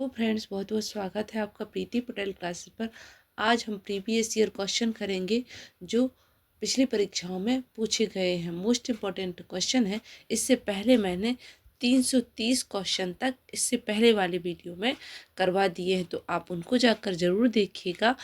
तो फ्रेंड्स, बहुत बहुत स्वागत है आपका प्रीति पटेल क्लासेस पर। आज हम प्रीवियस ईयर क्वेश्चन करेंगे जो पिछली परीक्षाओं में पूछे गए हैं। मोस्ट इम्पॉर्टेंट क्वेश्चन है। इससे पहले मैंने 330 क्वेश्चन तक इससे पहले वाली वीडियो में करवा दिए हैं, तो आप उनको जाकर ज़रूर देखिएगा।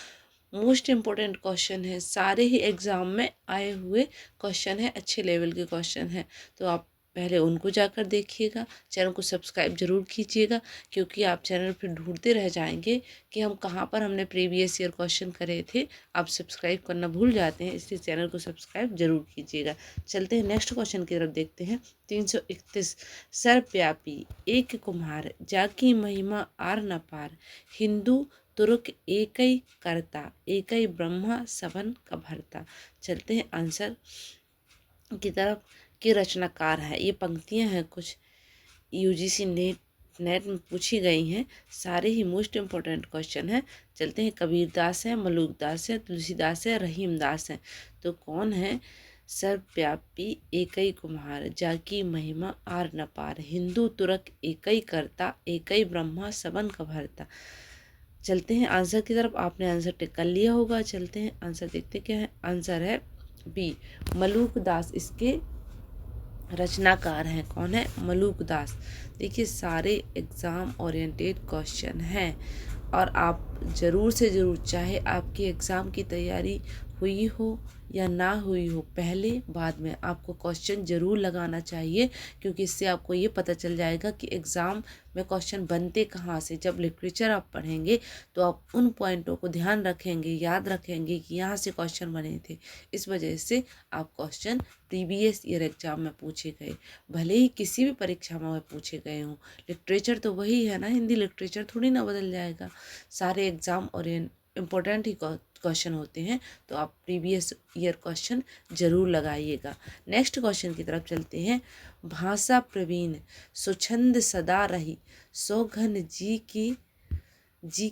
मोस्ट इम्पॉर्टेंट क्वेश्चन है, सारे ही एग्ज़ाम में आए हुए क्वेश्चन है, अच्छे लेवल के क्वेश्चन हैं, तो आप पहले उनको जाकर देखिएगा। चैनल को सब्सक्राइब जरूर कीजिएगा, क्योंकि आप चैनल फिर ढूंढते रह जाएंगे कि हम कहाँ पर हमने प्रीवियस ईयर क्वेश्चन करे थे। आप सब्सक्राइब करना भूल जाते हैं, इसलिए चैनल को सब्सक्राइब जरूर कीजिएगा। चलते हैं नेक्स्ट क्वेश्चन की तरफ, देखते हैं। 331, सर्वव्यापी एक कुम्हार, जाकी महिमा आर न पार, हिंदू तुर्क एकई करता, एकई ब्रह्मा सबन का भरता। चलते हैं आंसर की तरफ। के रचनाकार है, ये पंक्तियां हैं कुछ यूजीसी नेट में पूछी गई हैं। सारे ही मोस्ट इम्पोर्टेंट क्वेश्चन हैं। चलते हैं। कबीरदास है, मलूकदास है, तुलसीदास है, रहीमदास है, तो कौन है? सर्वव्यापी एकई कुम्हार, जाकी महिमा आर न पार, हिंदू तुर्क एकई करता, एकई ब्रह्मा सबन का भरता। चलते हैं आंसर की तरफ। आपने आंसर टिक कर लिया होगा। चलते हैं आंसर देखते क्या है। आंसर है बी, मलूकदास इसके रचनाकार हैं। कौन है? मलूकदास। देखिए, सारे एग्ज़ाम ओरिएंटेड क्वेश्चन हैं, और आप ज़रूर से ज़रूर, चाहे आपकी एग्ज़ाम की तैयारी हुई हो या ना हुई हो, पहले बाद में आपको क्वेश्चन ज़रूर लगाना चाहिए, क्योंकि इससे आपको ये पता चल जाएगा कि एग्ज़ाम में क्वेश्चन बनते कहाँ से। जब लिटरेचर आप पढ़ेंगे तो आप उन पॉइंटों को ध्यान रखेंगे, याद रखेंगे कि यहाँ से क्वेश्चन बने थे। इस वजह से आप क्वेश्चन प्रीवियस ईयर एग्जाम में पूछे गए, भले ही किसी भी परीक्षा में पूछे गए हों, लिटरेचर तो वही है ना, हिंदी लिटरेचर थोड़ी ना बदल जाएगा। सारे एग्जाम और इम्पोर्टेंट ही क्वेश्चन होते हैं, तो आप प्रीवियस ईयर क्वेश्चन जरूर लगाइएगा। नेक्स्ट क्वेश्चन की तरफ चलते हैं। भाषा प्रवीण सुछंद सदा रही, सौघन जी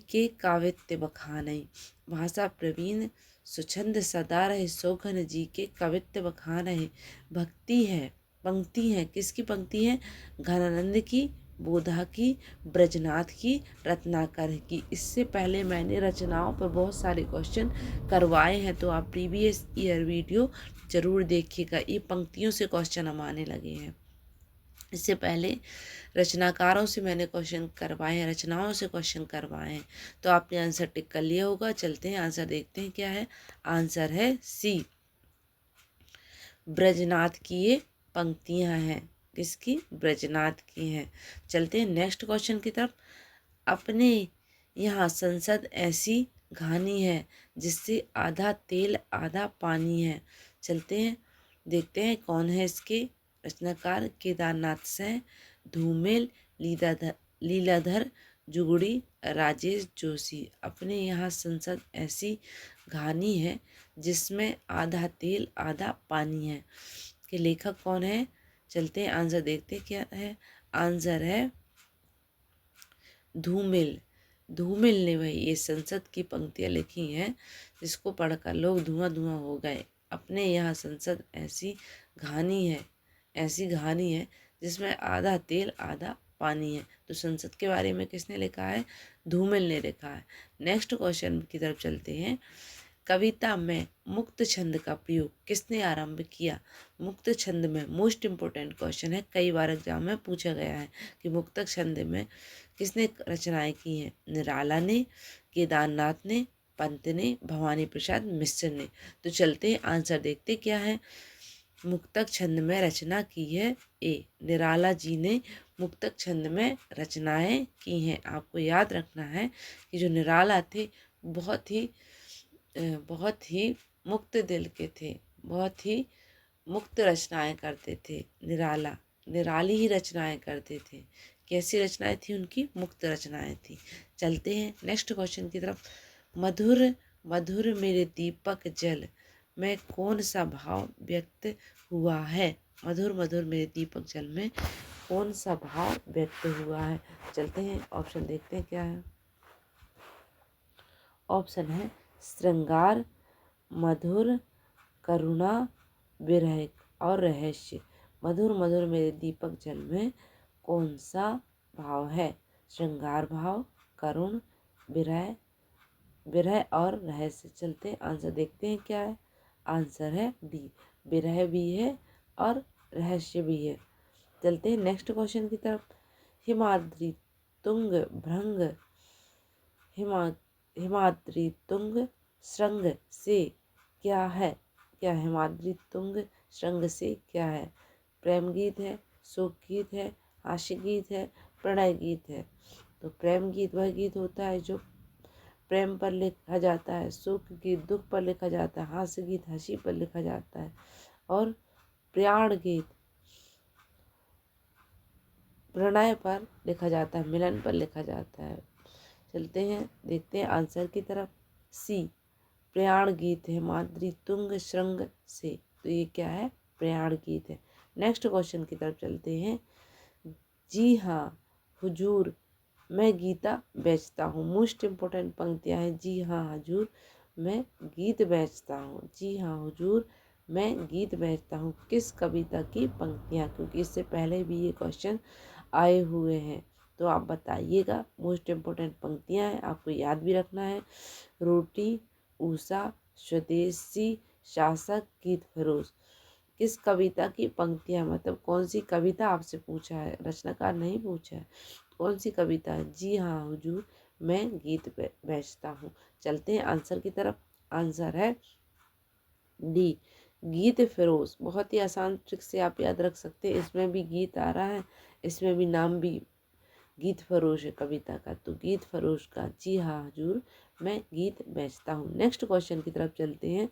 के काव्यत्य बखानई। भाषा प्रवीण सुछंद सदा रहे, सौघन जी के कवित्व बखान है। भक्ति है, पंक्ति है, किसकी पंक्ति है? घनानंद की, बोधा की, ब्रजनाथ की, रत्नाकर की। इससे पहले मैंने रचनाओं पर बहुत सारे क्वेश्चन करवाए हैं, तो आप प्रीवियस ईयर वीडियो जरूर देखिएगा। ये पंक्तियों से क्वेश्चन हम आने लगे हैं। इससे पहले रचनाकारों से मैंने क्वेश्चन करवाए हैं, रचनाओं से क्वेश्चन करवाए हैं, तो आपने आंसर टिक कर लिया होगा। चलते हैं आंसर देखते हैं क्या है। आंसर है सी, ब्रजनाथ की ये पंक्तियां हैं। किसकी? ब्रजनाथ की हैं। चलते हैं नेक्स्ट क्वेश्चन की तरफ। अपने यहाँ संसद ऐसी घानी है, जिससे आधा तेल आधा पानी है। चलते हैं देखते हैं कौन है इसके रचनाकार। केदारनाथ से, धूमेल, लीलाधर जुगड़ी, राजेश जोशी। अपने यहाँ संसद ऐसी घानी है, जिसमें आधा तेल आधा पानी है, के लेखक कौन है? चलते हैं आंसर देखते क्या है। आंसर है धूमिल। धूमिल ने वही ये संसद की पंक्तियाँ लिखी हैं, जिसको पढ़कर लोग धुआं धुआं हो गए। अपने यहाँ संसद ऐसी घानी है, ऐसी घानी है, जिसमें आधा तेल आधा पानी है। तो संसद के बारे में किसने लिखा है? धूमिल ने लिखा है। नेक्स्ट क्वेश्चन की तरफ चलते हैं। कविता में मुक्त छंद का प्रयोग किसने आरंभ किया? मुक्त छंद में मोस्ट इम्पोर्टेंट क्वेश्चन है, कई बार एग्जाम में पूछा गया है कि मुक्त छंद में किसने रचनाएं की हैं? निराला ने, केदारनाथ ने, पंत ने, भवानी प्रसाद मिश्र ने। तो चलते हैं आंसर देखते क्या है। मुक्तक छंद में रचना की है ए, निराला जी ने मुक्तक छंद में रचनाएं की हैं। आपको याद रखना है कि जो निराला थे, बहुत ही मुक्त दिल के थे, बहुत ही मुक्त रचनाएं करते थे। निराली ही रचनाएं करते थे। कैसी रचनाएं थी उनकी? मुक्त रचनाएं थी। चलते हैं नेक्स्ट क्वेश्चन की तरफ। मधुर मधुर मेरे दीपक जल में कौन सा भाव व्यक्त हुआ है? मधुर मधुर मेरे दीपक जल में कौन सा भाव व्यक्त हुआ है? चलते हैं ऑप्शन देखते हैं क्या है। ऑप्शन है श्रृंगार, मधुर, करुणा, विरह और रहस्य। मधुर मधुर मेरे दीपक जल में कौन सा भाव है? श्रृंगार भाव, करुण, विरह, विरह और रहस्य। चलते हैं आंसर देखते हैं क्या है। आंसर है डी, विरह भी है और रहस्य भी है। चलते हैं नेक्स्ट क्वेश्चन की तरफ। हिमाद्री तुंग भृंग हिमा हिमाद्री तुंग श्रृंग से क्या है। क्या हिमाद्री तुंग श्रृंग से क्या है। प्रेम गीत है, शोक गीत है, हास्य गीत है, प्रणय गीत है। तो प्रेम गीत वह गीत होता है जो प्रेम पर लिखा जाता है, शोक गीत दुख पर लिखा जाता है, हास्य गीत हंसी पर लिखा जाता है और प्याण गीत प्रणय पर लिखा जाता है, मिलन पर लिखा जाता है। चलते हैं देखते हैं आंसर की तरफ। सी, प्रयाण गीत है माद्री तुंग श्रृंग से। तो ये क्या है, प्रयाण गीत है। नेक्स्ट क्वेश्चन की तरफ चलते हैं। जी हाँ हुजूर मैं गीता बेचता हूँ। मोस्ट इम्पोर्टेंट पंक्तियाँ हैं। जी हाँ हुजूर मैं गीत बेचता हूँ। जी हाँ हुजूर मैं गीत बेचता हूँ किस कविता की पंक्तियाँ, क्योंकि इससे पहले भी ये क्वेश्चन आए हुए हैं। तो आप बताइएगा। मोस्ट इम्पोर्टेंट पंक्तियाँ हैं, आपको याद भी रखना है। रोटी, उषा, स्वदेशी, शासक, गीत फरोश। किस कविता की पंक्तियाँ, मतलब कौन सी कविता आपसे पूछा है, रचनाकार नहीं पूछा है। कौन सी कविता है। जी हाँ हुजूर मैं गीत बेचता हूँ। चलते हैं आंसर की तरफ। आंसर है डी, गीत फिरोज। बहुत ही आसान ट्रिक से आप याद रख सकते हैं। इसमें भी गीत आ रहा है, इसमें भी नाम भी गीत फरोश है कविता का। तो गीत फरोश का जी हाँ हुजूर मैं गीत बेचता हूँ। नेक्स्ट क्वेश्चन की तरफ चलते हैं।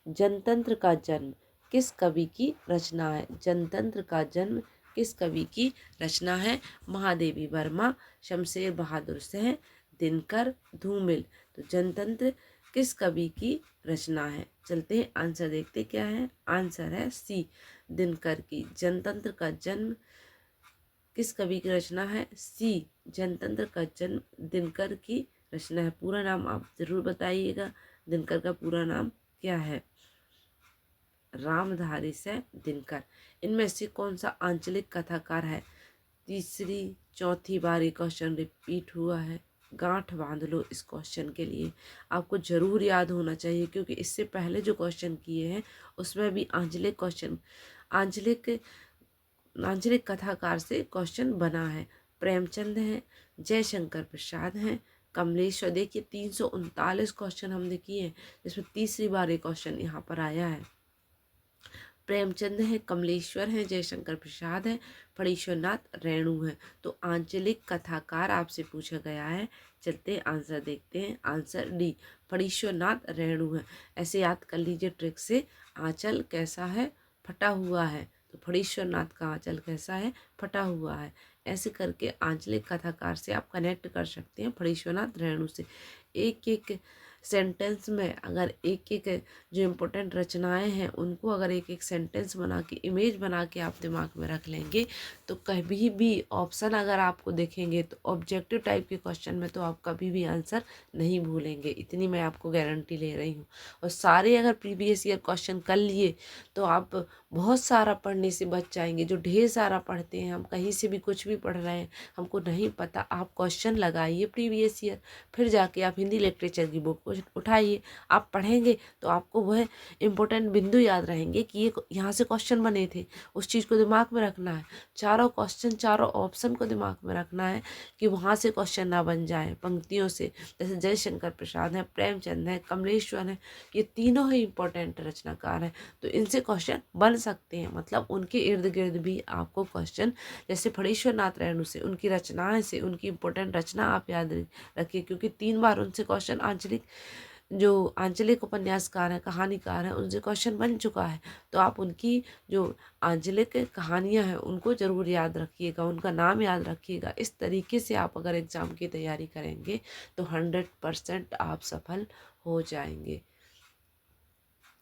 जनतंत्र का जन्म किस कवि की रचना है। जनतंत्र का जन्म किस कवि की रचना है। महादेवी वर्मा, शमशेर बहादुर शाह, दिनकर, धूमिल। तो जनतंत्र किस कवि की रचना है। चलते हैं आंसर देखते क्या है। आंसर है सी, दिनकर की। जनतंत्र का जन्म किस कवि की रचना है। सी, जनतंत्र का जन्म दिनकर की रचना है। पूरा नाम आप जरूर बताइएगा। दिनकर का पूरा नाम क्या है। रामधारी से दिनकर। इनमें से कौन सा आंचलिक कथाकार है। तीसरी चौथी बार ये क्वेश्चन रिपीट हुआ है। गांठ बांध लो इस क्वेश्चन के लिए, आपको जरूर याद होना चाहिए, क्योंकि इससे पहले जो क्वेश्चन किए हैं उसमें भी आंचलिक क्वेश्चन आंचलिक कथाकार से क्वेश्चन बना है। प्रेमचंद हैं, जयशंकर प्रसाद हैं, कमलेश्वर। देखिए 339 क्वेश्चन हमने किए हैं, जिसमें तीसरी बार ये क्वेश्चन यहाँ पर आया है। प्रेमचंद है, कमलेश्वर हैं, जयशंकर प्रसाद हैं, फणीश्वरनाथ रेणु हैं। तो आंचलिक कथाकार आपसे पूछा गया है। चलते आंसर देखते हैं। आंसर डी, फणीश्वरनाथ रेणु है। ऐसे याद कर लीजिए ट्रिक से। आंचल कैसा है, फटा हुआ है। तो फणीश्वरनाथ का आंचल कैसा है, फटा हुआ है। ऐसे करके आंचलिक कथाकार से आप कनेक्ट कर सकते हैं फणीश्वरनाथ रेणु से। एक एक सेंटेंस में अगर एक एक जो इम्पोर्टेंट रचनाएं हैं उनको अगर एक एक सेंटेंस बना के इमेज बना के आप दिमाग में रख लेंगे, तो कभी भी ऑप्शन अगर आपको देखेंगे तो ऑब्जेक्टिव टाइप के क्वेश्चन में तो आप कभी भी आंसर नहीं भूलेंगे। इतनी मैं आपको गारंटी ले रही हूँ। और सारे अगर प्रीवियस ईयर क्वेश्चन कर लिए तो आप बहुत सारा पढ़ने से बच जाएंगे। जो ढेर सारा पढ़ते हैं, हम कहीं से भी कुछ भी पढ़ रहे हैं, हमको नहीं पता, आप क्वेश्चन लगाइए प्रीवियस ईयर, फिर जाके आप हिंदी लिटरेचर की बुक उठाइए, आप पढ़ेंगे तो आपको वह इम्पोर्टेंट बिंदु याद रहेंगे कि ये यहाँ से क्वेश्चन बने थे। उस चीज़ को दिमाग में रखना है। चारों क्वेश्चन, चारों ऑप्शन को दिमाग में रखना है कि वहाँ से क्वेश्चन ना बन जाए पंक्तियों से। जैसे जयशंकर प्रसाद हैं, प्रेमचंद हैं, कमलेश्वर हैं, ये तीनों ही इम्पोर्टेंट रचनाकार हैं। तो इनसे क्वेश्चन बन सकते हैं, मतलब उनके इर्द गिर्द भी आपको क्वेश्चन, जैसे फणीश्वरनाथ रेणु से, उनकी रचनाएं से, उनकी इम्पोर्टेंट रचना आप याद रखिए, क्योंकि 3 बार उनसे क्वेश्चन आंचलिक उपन्यासकार हैं, कहानीकार हैं, उनसे क्वेश्चन बन चुका है। तो आप उनकी जो आंचलिक कहानियां हैं उनको ज़रूर याद रखिएगा, उनका नाम याद रखिएगा। इस तरीके से आप अगर एग्ज़ाम की तैयारी करेंगे तो 100% आप सफल हो जाएंगे।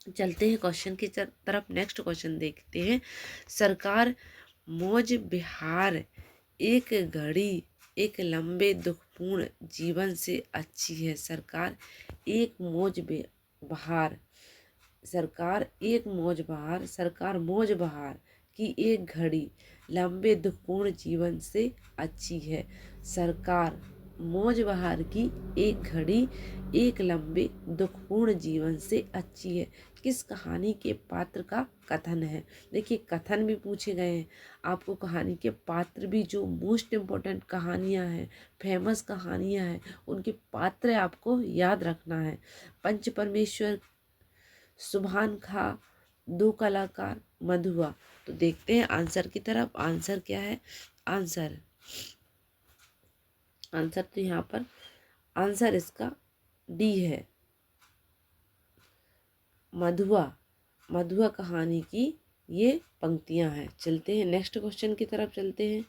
चलते हैं क्वेश्चन की तरफ। नेक्स्ट क्वेश्चन देखते हैं। सरकार मौज बिहार एक घड़ी एक लंबे दुखपूर्ण जीवन से अच्छी है। सरकार एक मौज बहार सरकार एक मौज बहार सरकार मौज बहार की एक घड़ी लंबे दुखपूर्ण जीवन से अच्छी है। सरकार मौज बहार की एक घड़ी एक लंबे दुखपूर्ण जीवन से अच्छी है, किस कहानी के पात्र का कथन है। देखिए कथन भी पूछे गए हैं, आपको कहानी के पात्र भी, जो मोस्ट इम्पोर्टेंट कहानियां हैं, फेमस कहानियां हैं, उनके पात्र आपको याद रखना है। पंच परमेश्वर, सुभान खां, दो कलाकार, मधुआ। तो देखते हैं आंसर की तरफ। आंसर क्या है? आंसर आंसर तो यहाँ पर आंसर इसका डी है, मधुआ। मधुआ कहानी की ये पंक्तियां हैं। चलते हैं नेक्स्ट क्वेश्चन की तरफ चलते हैं।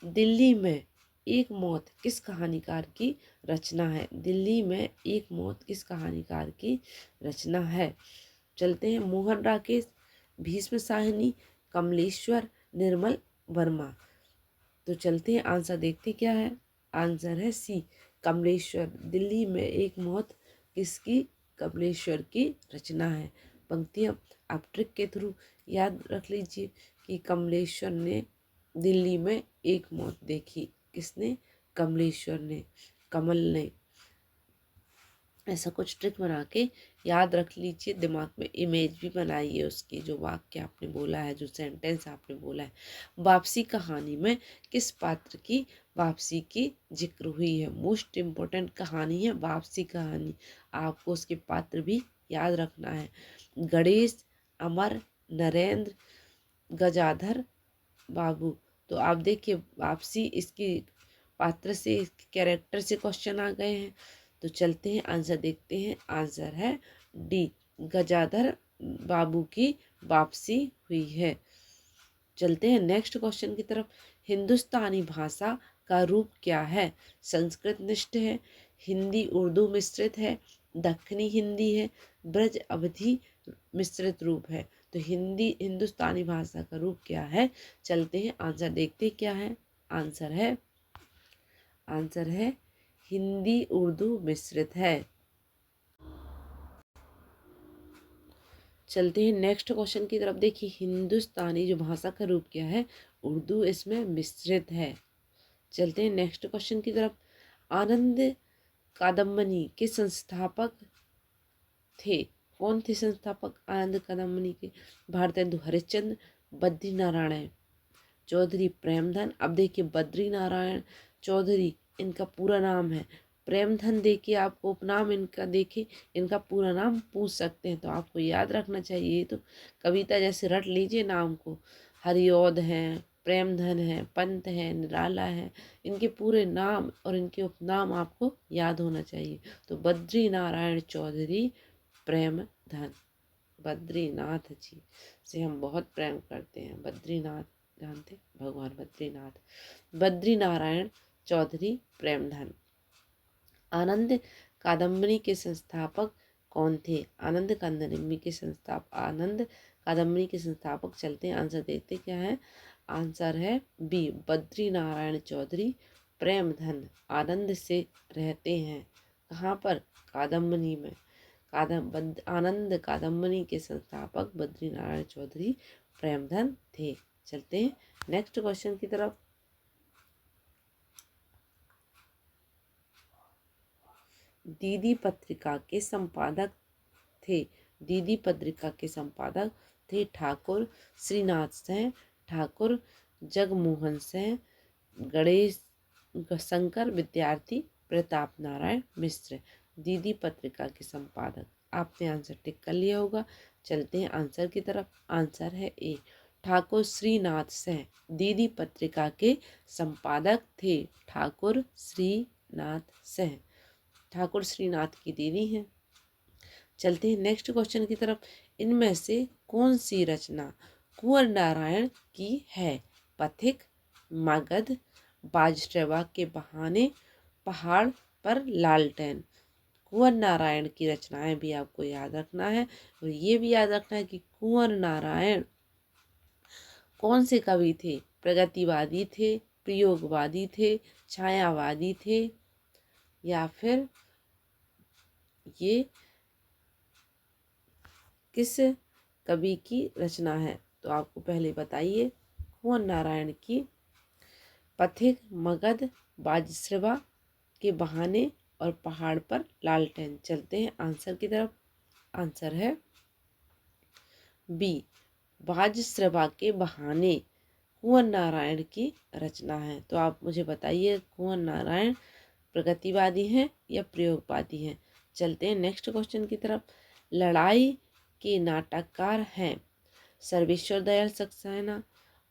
दिल्ली में एक मौत किस कहानीकार की रचना है? दिल्ली में एक मौत किस कहानीकार की रचना है? चलते हैं मोहन राकेश, भीष्म साहनी, कमलेश्वर, निर्मल वर्मा। तो चलते हैं आंसर देखते क्या है। आंसर है सी, कमलेश्वर। दिल्ली में एक मौत किसकी? कमलेश्वर की रचना है। पंक्तियां आप ट्रिक के थ्रू याद रख लीजिए कि कमलेश्वर ने दिल्ली में एक मौत देखी। किसने? कमलेश्वर ने, कमल ने। ऐसा कुछ ट्रिक बना के याद रख लीजिए, दिमाग में इमेज भी बनाइए उसकी, जो वाक्य आपने बोला है, जो सेंटेंस आपने बोला है। वापसी कहानी में किस पात्र की वापसी की जिक्र हुई है? मोस्ट इम्पोर्टेंट कहानी है वापसी कहानी, आपको उसके पात्र भी याद रखना है। गणेश, अमर, नरेंद्र, गजाधर, बाबू। तो आप देखिए वापसी इसकी पात्र से, इसके कैरेक्टर से क्वेश्चन आ गए हैं। तो चलते हैं आंसर देखते हैं। आंसर है डी, गजाधर बाबू की वापसी हुई है। चलते हैं नेक्स्ट क्वेश्चन की तरफ। हिंदुस्तानी भाषा का रूप क्या है? संस्कृत निष्ठ है, हिंदी उर्दू मिश्रित है, दक्षिणी हिंदी है, ब्रज अवधी मिश्रित रूप है। तो हिंदुस्तानी भाषा का रूप क्या है? चलते हैं आंसर देखते क्या है। आंसर है हिंदी उर्दू मिश्रित है। चलते हैं नेक्स्ट क्वेश्चन की तरफ। देखिए हिंदुस्तानी जो भाषा का रूप क्या है? उर्दू इसमें मिश्रित है। चलते हैं नेक्स्ट क्वेश्चन की तरफ। आनंद कादम्बनी के संस्थापक थे? कौन थे संस्थापक आनंद कादम्बनी के? भारतेंदु हरिश्चंद्र, बद्री नारायण चौधरी, प्रेमधन। अब देखिए बद्री नारायण चौधरी इनका पूरा नाम है। प्रेमधन देखिए आपको उपनाम इनका, देखिए इनका पूरा नाम पूछ सकते हैं, तो आपको याद रखना चाहिए। तो कविता जैसे रट लीजिए नाम को। हरिऔध हैं, प्रेमधन है, पंत है, निराला है, इनके पूरे नाम और इनके उपनाम आपको याद होना चाहिए। तो बद्री नारायण चौधरी प्रेमधन। बद्रीनाथ जी से हम बहुत प्रेम करते हैं। बद्रीनाथ जानते, भगवान बद्रीनाथ। बद्री नारायण चौधरी प्रेमधन। आनंद कादम्बनी के संस्थापक कौन थे? आनंद कादम्बनी के संस्थापक। चलते हैं आंसर देखते क्या है। आंसर है बी, बद्री नारायण चौधरी प्रेमधन। आनंद से रहते हैं कहाँ पर? कादम्बनी में। आनंद कादम्बनी के संस्थापक बद्री नारायण चौधरी प्रेमधन थे। चलते हैं नेक्स्ट क्वेश्चन की तरफ। दीदी पत्रिका के संपादक थे? दीदी पत्रिका के संपादक थे ठाकुर श्रीनाथ सेन, ठाकुर जगमोहन सेन, गणेश शंकर विद्यार्थी, प्रताप नारायण मिश्र। दीदी पत्रिका के संपादक। आपने आंसर टिक कर लिया होगा। चलते हैं आंसर की तरफ। आंसर है ए, ठाकुर श्रीनाथ सेन दीदी पत्रिका के संपादक थे। ठाकुर श्रीनाथ सेन ठाकुर श्रीनाथ की दीदी हैं। चलते हैं नेक्स्ट क्वेश्चन की तरफ। इनमें से कौन सी रचना कुंवर नारायण की है? पथिक, मगध, बाजटवा के बहाने, पहाड़ पर लालटेन। कुंवर नारायण की रचनाएं भी आपको याद रखना है, और ये भी याद रखना है कि कुंवर नारायण कौन से कवि थे? प्रगतिवादी थे, प्रयोगवादी थे, छायावादी थे, या फिर ये किस कवि की रचना है? तो आपको पहले बताइए कुंवर नारायण की पथिक, मगध, बाजसवा के बहाने और पहाड़ पर लालटेन। चलते हैं आंसर की तरफ। आंसर है बी, बाजसवा के बहाने कुंवर नारायण की रचना है। तो आप मुझे बताइए, कुंवर नारायण प्रगतिवादी हैं या प्रयोगवादी हैं। चलते हैं नेक्स्ट क्वेश्चन की तरफ। लड़ाई के नाटककार हैं सर्वेश्वर दयाल सक्सेना,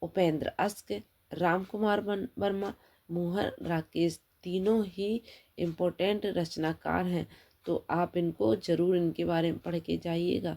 उपेंद्र अस्क, रामकुमार वर्मा, मोहन राकेश। तीनों ही इम्पोर्टेंट रचनाकार हैं, तो आप इनको जरूर इनके बारे में पढ़ के जाइएगा।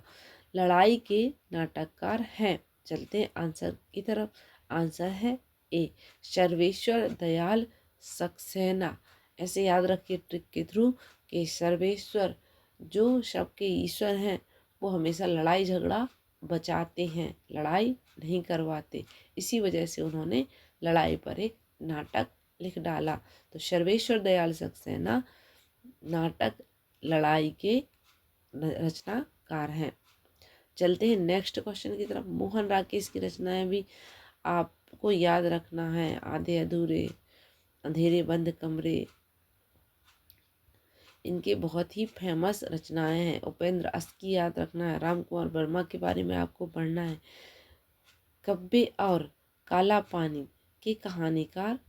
लड़ाई के नाटककार हैं। चलते हैं आंसर की तरफ। आंसर है ए, सर्वेश्वर दयाल सक्सेना। ऐसे याद रखिए ट्रिक के थ्रू कि सर्वेश्वर जो सबके ईश्वर हैं वो हमेशा लड़ाई झगड़ा बचाते हैं, लड़ाई नहीं करवाते। इसी वजह से उन्होंने लड़ाई पर एक नाटक लिख डाला। तो सर्वेश्वर दयाल सक्सेना नाटक लड़ाई के रचनाकार हैं। चलते हैं नेक्स्ट क्वेश्चन की तरफ। मोहन राकेश की रचनाएं भी आपको याद रखना है। आधे अधूरे, अंधेरे बंद कमरे, इनके बहुत ही फेमस रचनाएं हैं। उपेंद्र अस्क की याद रखना है। रामकुमार वर्मा के बारे में आपको पढ़ना है। कब्बे और काला पानी के कहानीकार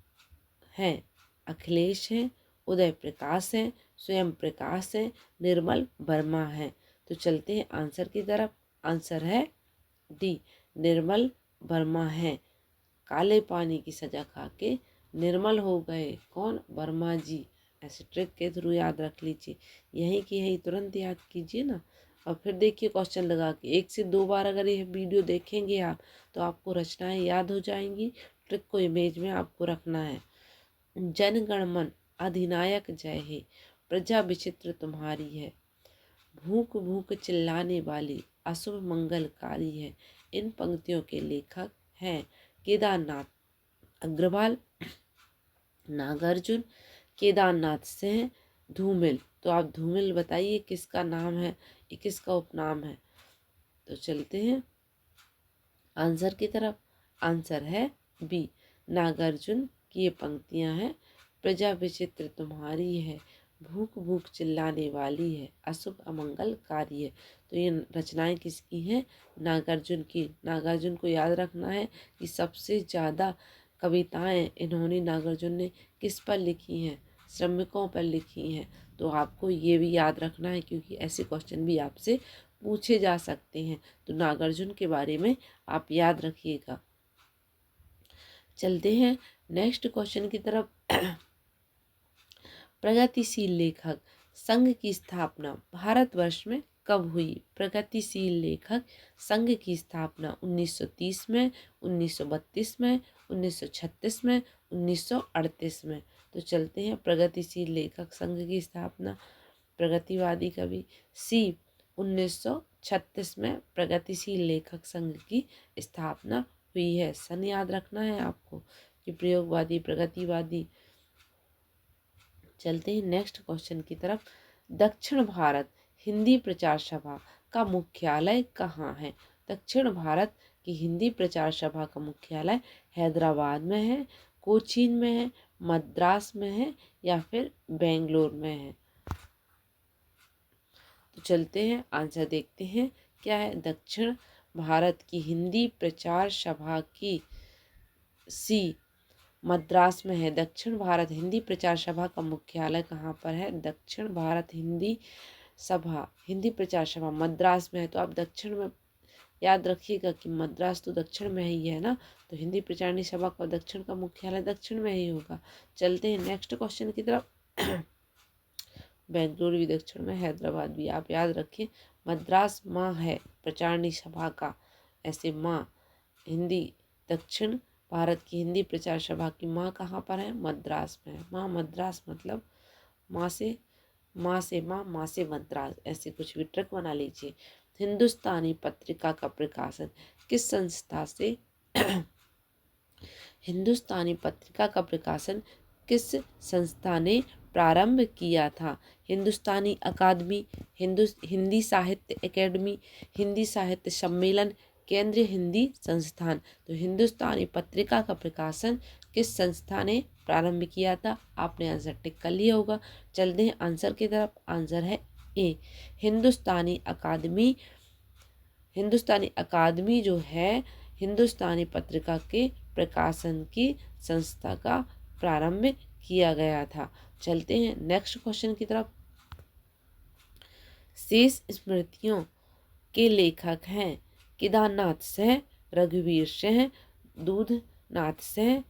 हैं अखिलेश हैं, उदय प्रकाश हैं, स्वयं प्रकाश हैं, निर्मल वर्मा हैं। तो चलते हैं आंसर की तरफ। आंसर है डी, निर्मल वर्मा हैं। काले पानी की सजा खा के निर्मल हो गए कौन? वर्मा जी। ऐसे ट्रिक के थ्रू याद रख लीजिए, यहीं की यहीं तुरंत याद कीजिए ना। और फिर देखिए क्वेश्चन लगा के 1 से 2 बार अगर ये वीडियो देखेंगे आप तो आपको रचनाएं याद हो जाएंगी। ट्रिक को इमेज में आपको रखना है। जन गण मन अधिनायक जय हे, प्रजा विचित्र तुम्हारी है, भूख भूख चिल्लाने वाली अशुभ मंगलकारी है। इन पंक्तियों के लेखक हैं केदारनाथ अग्रवाल, नागार्जुन, केदारनाथ सिंह, धूमिल। तो आप धूमिल बताइए किसका नाम है, ये किसका उपनाम है। तो चलते हैं आंसर की तरफ। आंसर है बी, नागार्जुन की ये पंक्तियां हैं। प्रजा विचित्र तुम्हारी है, भूख भूख चिल्लाने वाली है, अशुभ अमंगलकारी है। तो ये रचनाएं किसकी हैं? नागार्जुन की। नागार्जुन को याद रखना है कि सबसे ज़्यादा कविताएं इन्होंने, नागार्जुन ने किस पर लिखी हैं? श्रमिकों पर लिखी हैं। तो आपको ये भी याद रखना है क्योंकि ऐसे क्वेश्चन भी आपसे पूछे जा सकते हैं। तो नागार्जुन के बारे में आप याद रखिएगा। चलते हैं नेक्स्ट क्वेश्चन की तरफ। प्रगतिशील लेखक संघ की स्थापना भारतवर्ष में कब हुई? प्रगतिशील लेखक संघ की स्थापना 1930 में, 1932 में, 1936 में, 1938 में। तो चलते हैं प्रगतिशील लेखक संघ की स्थापना। प्रगतिवादी कवि सी, 1936 में प्रगतिशील लेखक संघ की स्थापना हुई है। सन याद रखना है आपको कि प्रयोगवादी, प्रगतिवादी। चलते हैं नेक्स्ट क्वेश्चन की तरफ। दक्षिण भारत हिंदी प्रचार सभा का मुख्यालय कहाँ है? दक्षिण भारत की हिंदी प्रचार सभा का मुख्यालय हैदराबाद में है, कोचीन में है, मद्रास में है या फिर बेंगलोर में है। तो चलते हैं आंसर देखते हैं क्या है। दक्षिण भारत की हिंदी प्रचार सभा की सी, मद्रास में है। दक्षिण भारत हिंदी प्रचार सभा का मुख्यालय कहाँ पर है? दक्षिण भारत हिंदी प्रचार सभा मद्रास में है। तो आप दक्षिण में याद रखिएगा कि मद्रास तो दक्षिण में ही है ना, तो हिंदी प्रचारणी सभा का दक्षिण का मुख्यालय दक्षिण में ही होगा। चलते हैं नेक्स्ट क्वेश्चन की तरफ। बेंगलुरु भी दक्षिण में, हैदराबाद भी। आप याद रखिए मद्रास माँ है प्रचारणी सभा का, ऐसे माँ हिंदी दक्षिण भारत की हिंदी प्रचार सभा की माँ कहाँ पर है? मद्रास में है। माँ मद्रास मतलब माँ से माँ से मद्रास, ऐसे कुछ भी ट्रिक बना लीजिए। हिंदुस्तानी पत्रिका का प्रकाशन किस संस्था से हिंदुस्तानी पत्रिका का प्रकाशन किस संस्था ने प्रारंभ किया था? हिंदुस्तानी अकादमी, हिंदी साहित्य अकेडमी, हिंदी साहित्य सम्मेलन, केंद्रीय हिंदी संस्थान। तो हिंदुस्तानी पत्रिका का प्रकाशन किस संस्था ने प्रारंभ किया था? आपने आंसर टिक कर लिया होगा। चलते हैं आंसर की तरफ। आंसर है ए, हिंदुस्तानी अकादमी। हिंदुस्तानी अकादमी जो है हिंदुस्तानी पत्रिका के प्रकाशन की संस्था का प्रारंभ किया गया था। चलते हैं नेक्स्ट क्वेश्चन की तरफ। शेष स्मृतियों के लेखक हैं केदारनाथ सिंह, रघुवीर सिंह, दूधनाथ सिंह,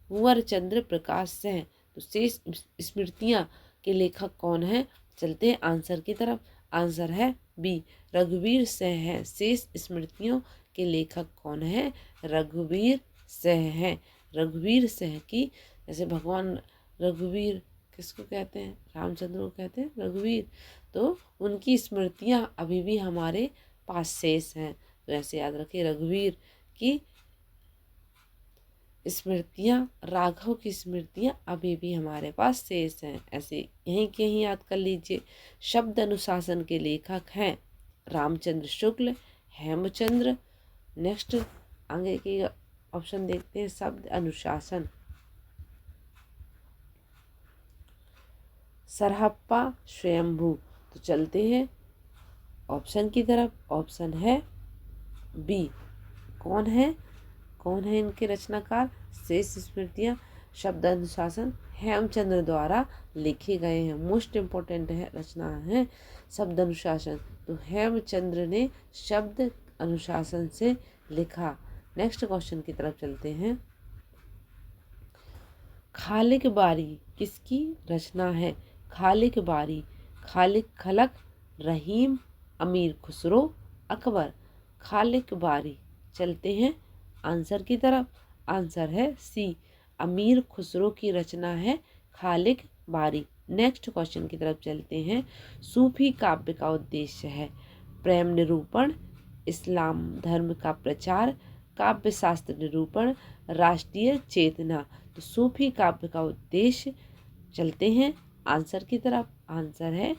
कुंवर चंद्र प्रकाश सिंह। तो शेष स्मृतियां के लेखक कौन है? चलते हैं आंसर की तरफ। आंसर है बी, रघुवीर सिंह है। शेष स्मृतियों के लेखक कौन है? रघुवीर सिंह है। रघुवीर सिंह की, जैसे भगवान रघुवीर किसको कहते हैं? रामचंद्र को कहते हैं रघुवीर। तो उनकी स्मृतियां अभी भी हमारे पास शेष हैं। तो ऐसे याद रखिए, रघुवीर की स्मृतियां, राघव की स्मृतियां अभी भी हमारे पास शेष हैं। ऐसे यहीं के ही याद कर लीजिए। शब्द अनुशासन के लेखक हैं रामचंद्र शुक्ल, हेमचंद्र। नेक्स्ट आगे के ऑप्शन देखते हैं। शब्द अनुशासन, सरहप्पा स्वयंभू। तो चलते हैं ऑप्शन की तरफ। ऑप्शन है बी। कौन है इनके रचनाकार? शेष स्मृतियां शब्द अनुशासन हेमचंद्र द्वारा लिखे गए हैं। मोस्ट इम्पोर्टेंट है रचना है शब्द अनुशासन। तो हेमचंद्र ने शब्द अनुशासन से लिखा। नेक्स्ट क्वेश्चन की तरफ चलते हैं। खालिक बारी किसकी रचना है? खालिक बारी, खालिक खलक, रहीम, अमीर खुसरो, अकबर। खालिक बारी। चलते हैं आंसर की तरफ। आंसर है सी, अमीर खुसरो की रचना है खालिक बारी। नेक्स्ट क्वेश्चन की तरफ चलते हैं। सूफी काव्य का उद्देश्य है प्रेम निरूपण, इस्लाम धर्म का प्रचार, काव्य शास्त्र निरूपण, राष्ट्रीय चेतना। तो सूफी काव्य का उद्देश्य, चलते हैं आंसर की तरफ। आंसर है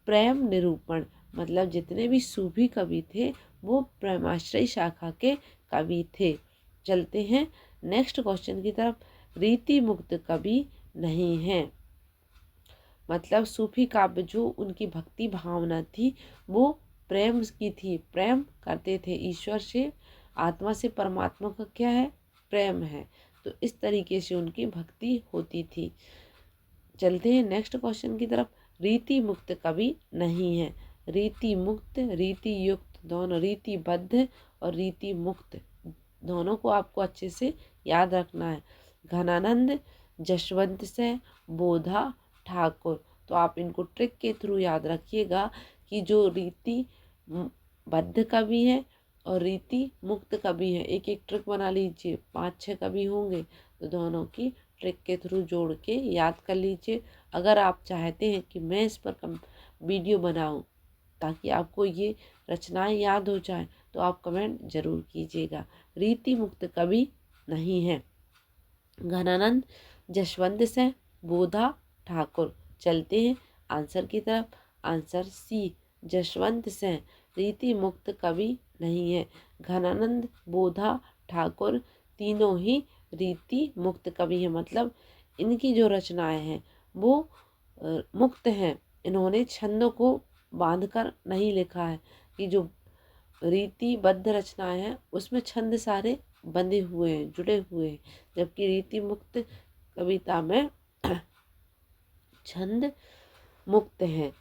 प्रेम निरूपण। मतलब जितने भी सूफी कवि थे वो प्रेमाश्रयी शाखा के कवि थे। चलते हैं नेक्स्ट क्वेश्चन की तरफ। रीति मुक्त कवि नहीं है। मतलब सूफी काव्य जो उनकी भक्ति भावना थी वो प्रेम की थी, प्रेम करते थे ईश्वर से, आत्मा से। परमात्मा का क्या है? प्रेम है। तो इस तरीके से उनकी भक्ति होती थी। चलते हैं नेक्स्ट क्वेश्चन की तरफ। रीति मुक्त कवि नहीं है। रीति मुक्त, रीति युक्त दोनों, रीतिबद्ध और रीति मुक्त दोनों को आपको अच्छे से याद रखना है। घनानंद, जशवंत सिंह, बोधा, ठाकुर। तो आप इनको ट्रिक के थ्रू याद रखिएगा कि जो रीति बद्ध कवि है और रीति मुक्त कवि है, एक एक ट्रिक बना लीजिए। 5-6 कवि होंगे तो दोनों की ट्रिक के थ्रू जोड़ के याद कर लीजिए। अगर आप चाहते हैं कि मैं इस पर वीडियो बनाऊं ताकि आपको ये रचनाएं याद हो जाए तो आप कमेंट जरूर कीजिएगा। रीति मुक्त कवि नहीं है। घनानंद, जशवंत सिंह, बोधा, ठाकुर। चलते हैं आंसर की तरफ। आंसर सी, जशवंत सिंह रीति मुक्त कवि नहीं है। घनानंद, बोधा, ठाकुर तीनों ही रीति मुक्त कवि हैं। मतलब इनकी जो रचनाएं हैं वो मुक्त हैं। इन्होंने छंदों को बांधकर नहीं लिखा है कि जो रीतिबद्ध रचनाएं हैं उसमें छंद सारे बंधे हुए हैं, जुड़े हुए हैं। जबकि रीति मुक्त कविता में छंद मुक्त हैं,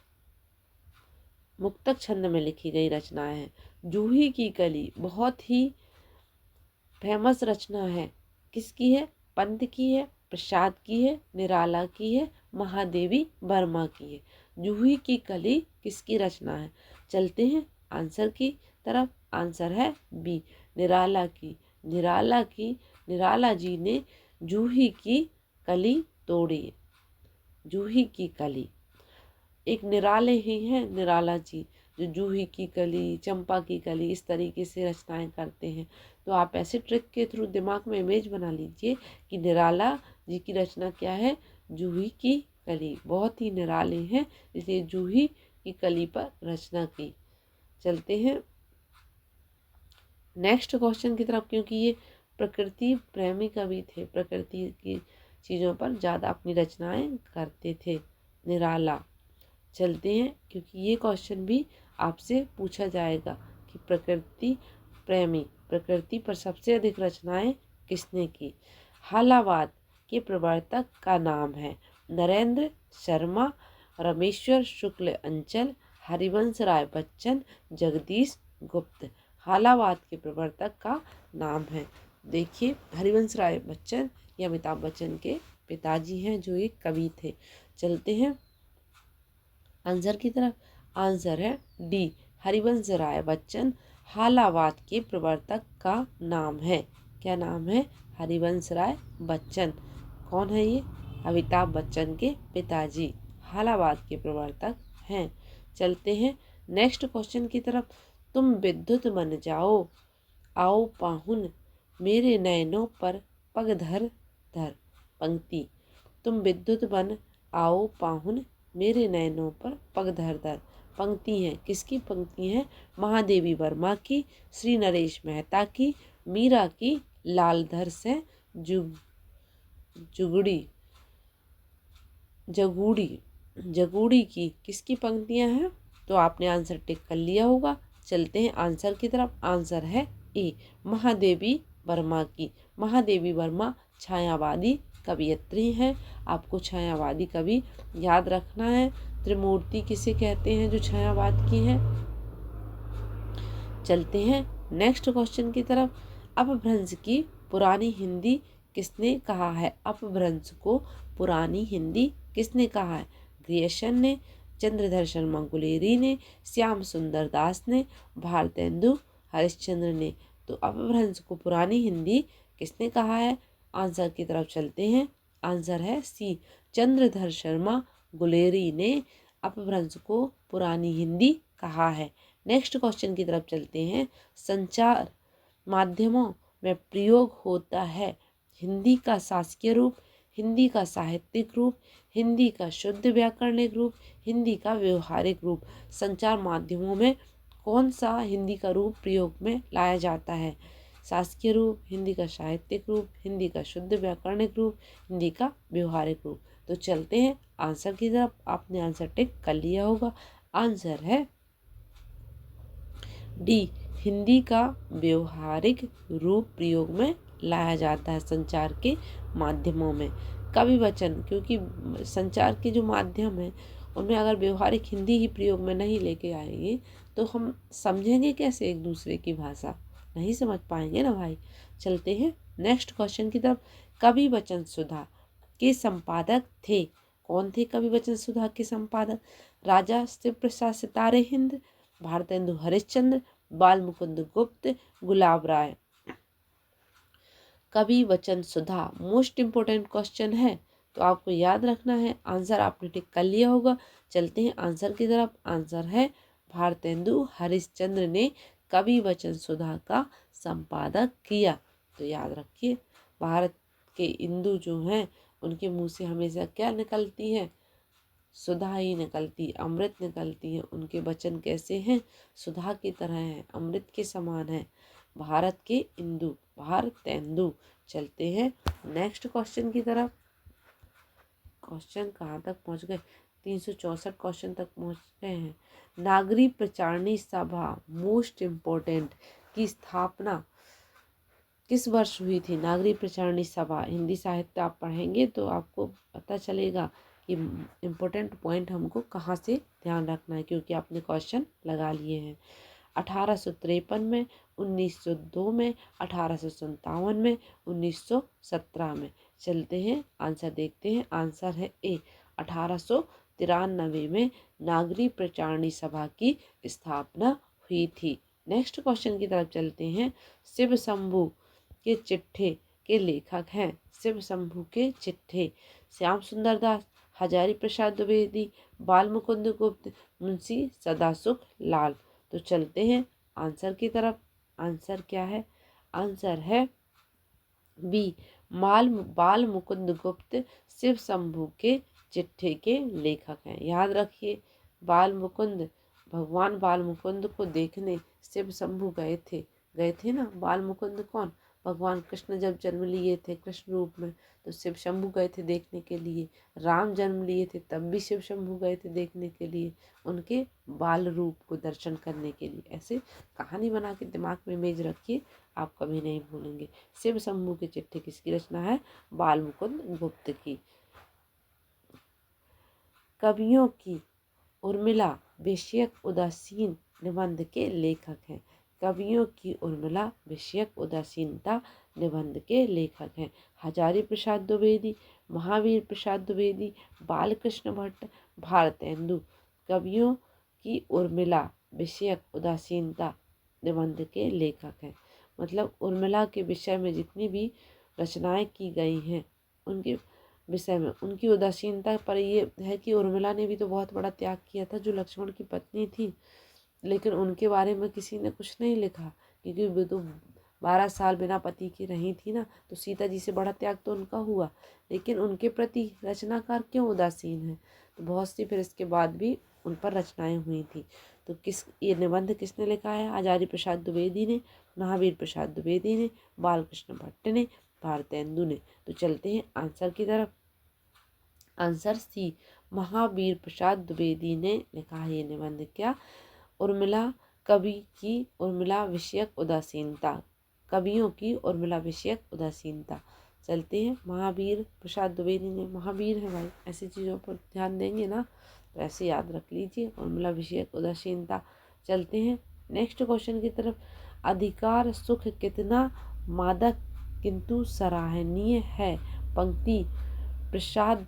मुक्तक छंद में लिखी गई रचनाएं हैं। जूही की कली बहुत ही फेमस रचना है। किसकी है? पंत की है, प्रसाद की है, निराला की है, महादेवी वर्मा की है। जूही की कली किसकी रचना है? चलते हैं आंसर की तरफ। आंसर है बी, निराला की। निराला जी ने जूही की कली तोड़ी। जूही की कली, एक निराले ही हैं निराला जी, जो जूही की कली, चंपा की कली इस तरीके से रचनाएं करते हैं। तो आप ऐसे ट्रिक के थ्रू दिमाग में इमेज बना लीजिए कि निराला जी की रचना क्या है? जूही की कली। बहुत ही निराले हैं इसलिए जूही की कली पर रचना की। चलते हैं नेक्स्ट क्वेश्चन की तरफ, क्योंकि ये प्रकृति प्रेमी कवि थे, प्रकृति की चीज़ों पर ज़्यादा अपनी रचनाएं करते थे। निराला। चलते हैं, क्योंकि ये क्वेश्चन भी आपसे पूछा जाएगा कि प्रकृति प्रेमी, प्रकृति पर सबसे अधिक रचनाएं किसने की। हालावाद के प्रवर्तक का नाम है नरेंद्र शर्मा, रमेश्वर शुक्ल अंचल, हरिवंश राय बच्चन, जगदीश गुप्त। हालावाद के प्रवर्तक का नाम है, देखिए, हरिवंश राय बच्चन या अमिताभ बच्चन के पिताजी हैं, जो एक कवि थे। चलते हैं आंसर की तरफ। आंसर है डी, हरिवंश राय बच्चन हालावाद के प्रवर्तक का नाम है। क्या नाम है? हरिवंश राय बच्चन। कौन है ये? अमिताभ बच्चन के पिताजी हालावाद के प्रवर्तक हैं। चलते हैं नेक्स्ट क्वेश्चन की तरफ। तुम विद्युत बन जाओ, आओ पाहुन मेरे नैनों पर पग धर धर। पंक्ति। तुम विद्युत बन आओ पाहुन मेरे नैनों पर पग धर धर। पंक्ति है, किसकी पंक्ति है? महादेवी वर्मा की, श्री नरेश मेहता की, मीरा की, लालधर से जगूड़ी की किसकी पंक्तियां हैं? तो आपने आंसर टिक कर लिया होगा। चलते हैं आंसर की तरफ। आंसर है ए, महादेवी वर्मा की। महादेवी वर्मा छायावादी कवियत्री हैं। आपको छायावादी कवि याद रखना है। त्रिमूर्ति किसे कहते हैं जो छायावाद की हैं? चलते हैं नेक्स्ट क्वेश्चन की तरफ। अपभ्रंश की पुरानी हिंदी किसने कहा है? अपभ्रंश को पुरानी हिंदी किसने कहा है? ग्रियर्सन ने, चंद्रधर शर्मा गुलेरी ने, श्याम सुंदर दास ने, भारतेंदु हरिश्चंद्र ने। तो अपभ्रंश को पुरानी हिंदी किसने कहा है? आंसर की तरफ चलते हैं। आंसर है सी, चंद्रधर शर्मा गुलेरी ने अपभ्रंश को पुरानी हिंदी कहा है। नेक्स्ट क्वेश्चन की तरफ चलते हैं। संचार माध्यमों में प्रयोग होता है हिंदी का शासकीय रूप, हिंदी का साहित्यिक रूप, हिंदी का शुद्ध व्याकरणिक रूप, हिंदी का व्यवहारिक रूप। संचार माध्यमों में कौन सा हिंदी का रूप प्रयोग में लाया जाता है? शासकीय रूप, हिंदी का साहित्यिक रूप, हिंदी का शुद्ध व्याकरणिक रूप, हिंदी का व्यवहारिक रूप। तो चलते हैं आंसर की तरफ। आपने आंसर टिक कर लिया होगा। आंसर है डी, हिंदी का व्यवहारिक रूप प्रयोग में लाया जाता है संचार के माध्यमों में। कवि वचन, क्योंकि संचार के जो माध्यम है उनमें अगर व्यवहारिक हिंदी ही प्रयोग में नहीं लेके आएंगे तो हम समझेंगे कैसे एक दूसरे की भाषा? नहीं समझ पाएंगे ना भाई। चलते हैं नेक्स्ट क्वेश्चन की तरफ। कवि वचन सुधा के संपादक थे। कौन थे कवि वचन सुधा के संपादक? राजा शिव प्रसाद सितारे हिंद, भारतेंदु हरिश्चंद्र, बाल मुकुंद गुप्त, गुलाब राय। कवि वचन सुधा मोस्ट इम्पोर्टेंट क्वेश्चन है, तो आपको याद रखना है। आंसर आपने टिक कर लिया होगा। चलते हैं आंसर की तरफ। आंसर है भारतेंदु हरिश्चंद्र ने कवि वचन सुधा का संपादक किया। तो याद रखिए, भारत के इंदु जो हैं उनके मुंह से हमेशा क्या निकलती है? सुधा ही निकलती, अमृत निकलती है। उनके वचन कैसे हैं? सुधा की तरह हैं, अमृत के समान हैं। भारत के इंदु, भारतेंदु। चलते हैं नेक्स्ट क्वेश्चन की तरफ। क्वेश्चन कहाँ तक पहुँच गए? 364 क्वेश्चन तक पहुँच गए हैं। नागरी प्रचारणी सभा मोस्ट इम्पोर्टेंट की स्थापना किस वर्ष हुई थी? नागरी प्रचारणी सभा, हिंदी साहित्य आप पढ़ेंगे तो आपको पता चलेगा कि इम्पोर्टेंट पॉइंट हमको कहाँ से ध्यान रखना है, क्योंकि आपने क्वेश्चन लगा लिए हैं। 1853 में, 1902 में, 1857 में, 1917 में। चलते हैं आंसर देखते हैं। आंसर है ए, 1893 में नागरी प्रचारणी सभा की स्थापना हुई थी। नेक्स्ट क्वेश्चन की तरफ चलते हैं। शिव शंभू के चिट्ठे के लेखक हैं। शिव शंभू के चिट्ठे श्याम सुंदर दास, हजारी प्रसाद द्विवेदी, बाल मुकुंद गुप्त, मुंशी सदासुख लाल। तो चलते हैं आंसर की तरफ। आंसर क्या है? आंसर है बी, बाल मुकुंद गुप्त शिव शंभू के चिट्ठे के लेखक हैं। याद रखिए, बाल मुकुंद, भगवान बाल मुकुंद को देखने शिव शंभू गए थे ना। बाल मुकुंद कौन? भगवान कृष्ण जब जन्म लिए थे कृष्ण रूप में तो शिव शंभू गए थे देखने के लिए, राम जन्म लिए थे तब भी शिव शंभू गए थे देखने के लिए, उनके बाल रूप को दर्शन करने के लिए। ऐसे कहानी बना के दिमाग में इमेज रखिए, आप कभी नहीं भूलेंगे। शिव शंभू की चिट्ठी किसकी रचना है? बाल मुकुंद गुप्त की। कवियों की उर्मिला विषयक उदासीन निबंध के लेखक हैं। कवियों की उर्मिला विषयक उदासीनता निबंध के लेखक हैं हजारी प्रसाद द्विवेदी, महावीर प्रसाद द्विवेदी, बालकृष्ण भट्ट, भारतेंदु। कवियों की उर्मिला विषयक उदासीनता निबंध के लेखक हैं। मतलब उर्मिला के विषय में जितनी भी रचनाएं की गई हैं उनके विषय में उनकी उदासीनता पर ये है कि उर्मिला ने भी तो बहुत बड़ा त्याग किया था, जो लक्ष्मण की पत्नी थी, लेकिन उनके बारे में किसी ने कुछ नहीं लिखा, क्योंकि वो तो 12 साल बिना पति की रही थी ना, तो सीता जी से बड़ा त्याग तो उनका हुआ, लेकिन उनके प्रति रचनाकार क्यों उदासीन है? तो बहुत सी फिर इसके बाद भी उन पर रचनाएं हुई थी। तो ये निबंध किसने लिखा है? हजारी प्रसाद द्विवेदी ने, महावीर प्रसाद द्विवेदी ने, बालकृष्ण भट्ट ने, भारतेंदु ने। तो चलते हैं आंसर की तरफ। आंसर सी, महावीर प्रसाद द्विवेदी ने लिखा है ये निबंध। क्या? उर्मिला कवि की उर्मिला विषयक उदासीनता, कवियों की उर्मिला विषयक उदासीनता। चलते हैं महावीर प्रसाद द्विवेदी ने, महावीर है भाई, ऐसी चीज़ों पर ध्यान देंगे ना तो ऐसे याद रख लीजिए, उर्मिला विषयक उदासीनता। चलते हैं नेक्स्ट क्वेश्चन की तरफ। अधिकार सुख कितना मादक किंतु सराहनीय है, पंक्ति प्रसाद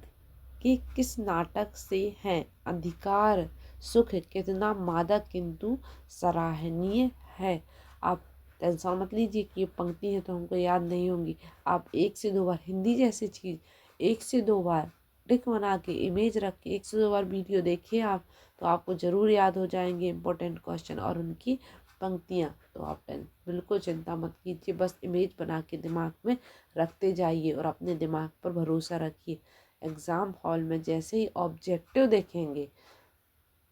के किस नाटक से है? अधिकार सुख कितना मादक किंतु सराहनीय है। आप टेंशन मत लीजिए कि ये पंक्ति है तो हमको याद नहीं होंगी। आप 1 से 2 बार हिंदी जैसी चीज़ 1 से 2 बार टिक बना के इमेज रख के 1 से 2 बार वीडियो देखिए आप, तो आपको ज़रूर याद हो जाएंगे इंपॉर्टेंट क्वेश्चन और उनकी पंक्तियाँ। तो आप बिल्कुल चिंता मत कीजिए, बस इमेज बना के दिमाग में रखते जाइए और अपने दिमाग पर भरोसा रखिए। एग्ज़ाम हॉल में जैसे ही ऑब्जेक्टिव देखेंगे,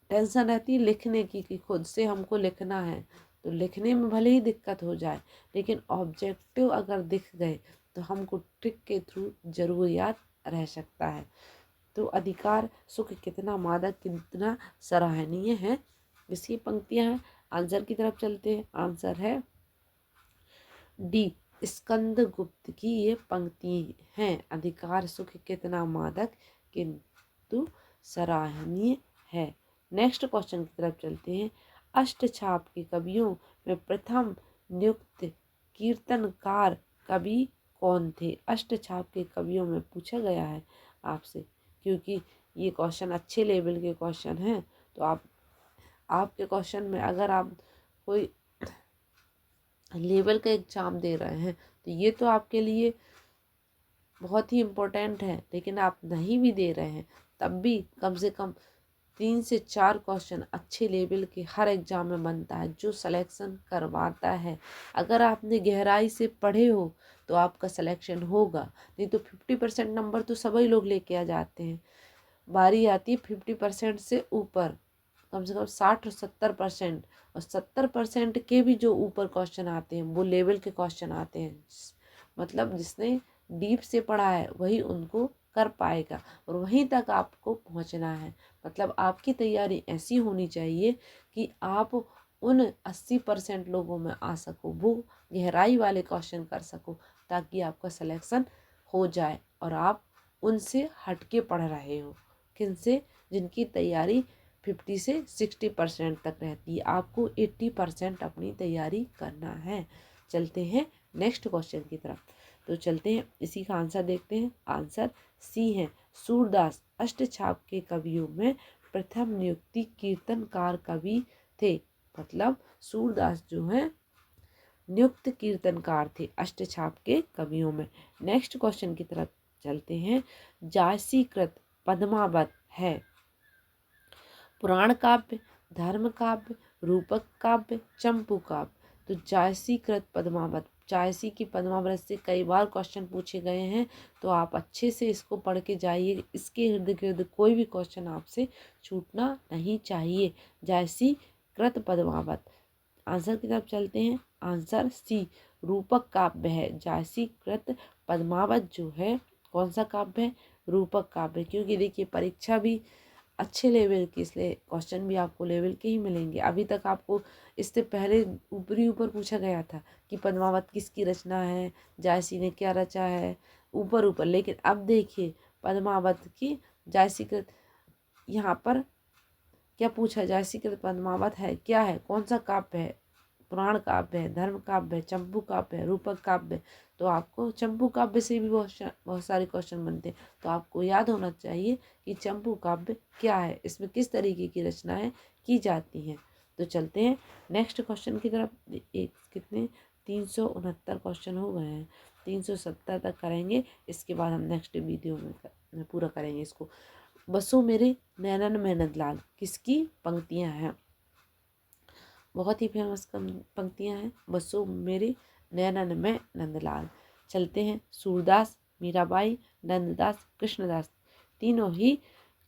टेंशन रहती है लिखने की कि खुद से हमको लिखना है, तो लिखने में भले ही दिक्कत हो जाए, लेकिन ऑब्जेक्टिव अगर दिख गए तो हमको ट्रिक के थ्रू जरूर याद रह सकता है। तो अधिकार सुख कितना मादक कितना सराहनीय है, इसकी पंक्तियां हैं। आंसर की तरफ चलते हैं। आंसर है डी, स्कंदगुप्त की ये पंक्ति हैं। अधिकार सुख कितना मादक किंतु सराहनीय है। नेक्स्ट क्वेश्चन की तरफ चलते हैं। अष्टछाप के कवियों में प्रथम नियुक्त कीर्तनकार कवि कौन थे? अष्टछाप के कवियों में पूछा गया है आपसे, क्योंकि ये क्वेश्चन अच्छे लेवल के क्वेश्चन हैं। तो आपके क्वेश्चन में अगर आप कोई लेवल का एग्ज़ाम दे रहे हैं तो ये तो आपके लिए बहुत ही इम्पोर्टेंट है, लेकिन आप नहीं भी दे रहे हैं तब भी कम से कम 3 से 4 क्वेश्चन अच्छे लेवल के हर एग्ज़ाम में बनता है, जो सिलेक्शन करवाता है। अगर आपने गहराई से पढ़े हो तो आपका सिलेक्शन होगा, नहीं तो 50% नंबर तो सभी लोग लेके आ जाते हैं। बारी आती है 50% से ऊपर, कम से कम 60 और 70%, और 70% के भी जो ऊपर क्वेश्चन आते हैं वो लेवल के क्वेश्चन आते हैं। मतलब जिसने डीप से पढ़ा है वही उनको कर पाएगा और वहीं तक आपको पहुंचना है। मतलब आपकी तैयारी ऐसी होनी चाहिए कि आप उन 80% लोगों में आ सको, वो गहराई वाले क्वेश्चन कर सको, ताकि आपका सिलेक्शन हो जाए और आप उनसे हटके पढ़ रहे हो। किनसे? जिनकी तैयारी 50 से 60% तक रहती है। आपको 80% अपनी तैयारी करना है। चलते हैं नेक्स्ट क्वेश्चन की तरफ। तो चलते हैं इसी का आंसर देखते हैं। आंसर सी है, सूरदास अष्टछाप के कवियों में प्रथम नियुक्ति कीर्तनकार कवि थे। मतलब सूरदास जो हैं नियुक्त कीर्तनकार थे अष्टछाप के कवियों में। नेक्स्ट क्वेश्चन की तरफ चलते हैं। जायसीकृत पद्मावत है पुराण काव्य, धर्म काव्य, रूपक काव्य, चंपू काव्य। तो जायसीकृत पद्मावत, जायसी की पद्मावत से कई बार क्वेश्चन पूछे गए हैं, तो आप अच्छे से इसको पढ़ के जाइए। इसके इर्द गिर्द कोई भी क्वेश्चन आपसे छूटना नहीं चाहिए। जायसी कृत पद्मावत। आंसर की तरफ चलते हैं। आंसर सी रूपक काव्य है। जायसीकृत पद्मावत जो है कौन सा काव्य है? रूपक काव्य। क्योंकि देखिए परीक्षा भी अच्छे लेवल की, इसलिए क्वेश्चन भी आपको लेवल के ही मिलेंगे। अभी तक आपको इससे पहले ऊपरी ऊपर पूछा गया था कि पद्मावत किसकी रचना है, जायसी ने क्या रचा है, ऊपर ऊपर। लेकिन अब देखिए पद्मावत की जायसीकृत, यहाँ पर क्या पूछा? जायसीकृत पद्मावत है, क्या है, कौन सा काव्य है? पुराण काव्य है, धर्म काव्य है, चंपू काव्य है, रूपक काव्य है। तो आपको चंपू काव्य से भी बहुत सारे क्वेश्चन बनते हैं। तो आपको याद होना चाहिए कि चंपू काव्य क्या है, इसमें किस तरीके की रचनाएं की जाती हैं। तो चलते हैं नेक्स्ट क्वेश्चन की तरफ। एक कितने 369 क्वेश्चन हो गए हैं, 370 तक करेंगे, इसके बाद हम नेक्स्ट वीडियो में पूरा करेंगे इसको। बसो मेरे नैनन में नंदलाल किसकी पंक्तियां हैं? बहुत ही फेमस पंक्तियां हैं। बसो मेरे नैनन में नंदलाल। चलते हैं सूरदास, मीराबाई, नंददास, कृष्णदास तीनों ही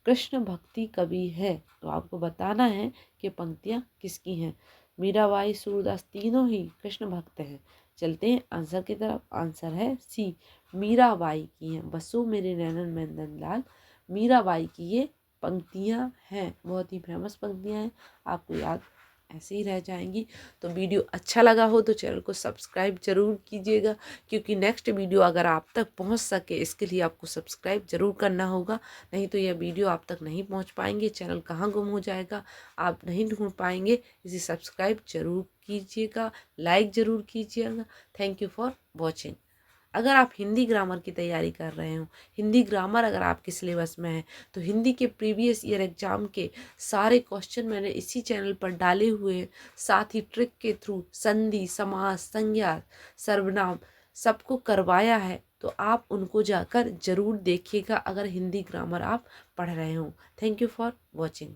कृष्ण भक्ति कवि है। तो आपको बताना है कि पंक्तियां किसकी हैं। मीराबाई, सूरदास तीनों ही कृष्ण भक्त हैं। चलते हैं आंसर की तरफ। आंसर है सी मीराबाई की हैं। बसो मेरे नैनन में नंदलाल मीराबाई की ये पंक्तियां हैं। बहुत ही फेमस पंक्तियां हैं, आपको याद ऐसे ही रह जाएंगी। तो वीडियो अच्छा लगा हो तो चैनल को सब्सक्राइब जरूर कीजिएगा, क्योंकि नेक्स्ट वीडियो अगर आप तक पहुंच सके इसके लिए आपको सब्सक्राइब जरूर करना होगा। नहीं तो यह वीडियो आप तक नहीं पहुंच पाएंगे, चैनल कहाँ गुम हो जाएगा, आप नहीं ढूंढ पाएंगे। इसे सब्सक्राइब जरूर कीजिएगा, लाइक जरूर कीजिएगा। Thank you for watching. अगर आप हिंदी ग्रामर की तैयारी कर रहे हो, हिंदी ग्रामर अगर आपके सिलेबस में है, तो हिंदी के प्रीवियस ईयर एग्जाम के सारे क्वेश्चन मैंने इसी चैनल पर डाले हुए हैं। साथ ही ट्रिक के थ्रू संधि, समास, संज्ञा, सर्वनाम सबको करवाया है। तो आप उनको जाकर जरूर देखिएगा अगर हिंदी ग्रामर आप पढ़ रहे हो। Thank you for watching.